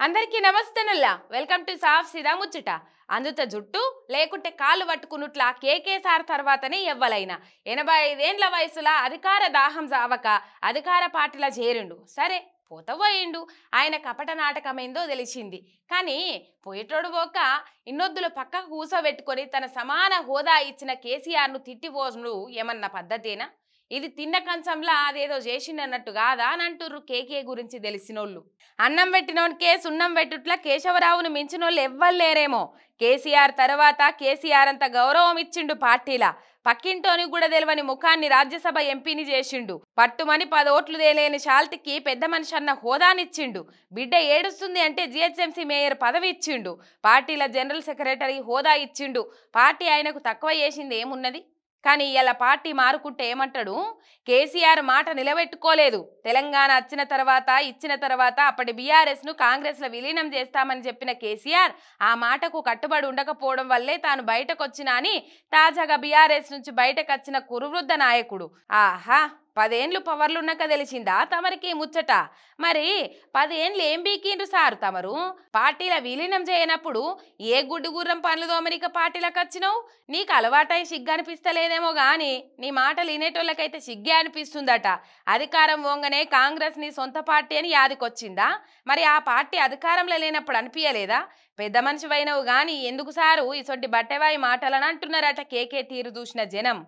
అందరికీ నమస్తేనుల్లా welcome to సాఫ్ సీదా ముచ్చట అందుత జుట్టు లేకుంటే కాళ్ళు పట్టుకున్నట్లా కేకేసార్ తర్వాతనే ఎవ్వలైనా 85 ఏండ్ల వయసులో అధికార దాహం జావక అధికార పార్టీల చేరిండు. సరే పోతపోయిండు. ఆయన కపట నాటకమేందో తెలిసింది. కానీ పోయేటోడు పోక ఇన్నొద్దులు పక్కకు కూసోబెట్టుకొని తన సమాన హోదా ఇచ్చిన కేసీఆర్ను తిట్టిపోసుడు ఏమన్నా పద్ధతేనా? ఇది తిన్న కంచంలా అదేదో చేసిండన్నట్టు కాదా అని అంటుర్రు కేకే గురించి తెలిసినోళ్ళు. అన్నం పెట్టినోనికే సున్నం పెట్టుట్లా కేశవరావును మించినోళ్ళు ఎవ్వలేరేమో. కేసీఆర్ తర్వాత కేసీఆర్ అంత గౌరవం ఇచ్చిండు పార్టీలా. పక్కింటోని కూడా తెలియని ముఖాన్ని రాజ్యసభ ఎంపీని చేసిండు. పట్టుమని 10 ఓట్లు తేలేని శాల్తికి పెద్ద మనిషి అన్న హోదానిచ్చిండు. బిడ్డ ఏడుస్తుంది అంటే జిహెచ్ఎంసీ మేయర్ పదవి ఇచ్చిండు. పార్టీల జనరల్ సెక్రటరీ హోదా ఇచ్చిండు. పార్టీ ఆయనకు తక్కువ చేసింది ఏమున్నది? కానీ ఇలా పార్టీ మారుకుంటే ఏమంటాడు? కేసీఆర్ మాట నిలబెట్టుకోలేదు. తెలంగాణ ఇచ్చిన తర్వాత అప్పటి బీఆర్ఎస్ను కాంగ్రెస్లో విలీనం చేస్తామని చెప్పిన కేసీఆర్ ఆ మాటకు కట్టుబడి ఉండకపోవడం వల్లే తాను బయటకు వచ్చినా అని తాజాగా బీఆర్ఎస్ నుంచి బయటకు వచ్చిన కురువృద్ధ నాయకుడు. ఆహా, 10 ఏండ్లు పవర్లున్నాక తెలిసిందా తమరికి ముచ్చట? మరి 10 ఏండ్లు ఏం బీకిండ్రు సారు తమరు? పార్టీల విలీనం చేయనప్పుడు ఏ గుడ్డు గుర్రం పనులు దోమనిక పార్టీలకు వచ్చినావు? నీకు అలవాటై సిగ్గు అనిపిస్తలేదేమో గాని నీ మాటలు వినేటోళ్ళకైతే సిగ్గే అనిపిస్తుందట. అధికారం పోంగనే కాంగ్రెస్ నీ సొంత పార్టీ అని యాదికొచ్చిందా? మరి ఆ పార్టీ అధికారంలో లేనప్పుడు అనిపించలేదా? పెద్ద మనిషి అయినవు గాని ఎందుకు సారు ఇసొంటి బట్టెవాయి మాటలని అంటున్నారట కేకే తీరు చూసిన జనం.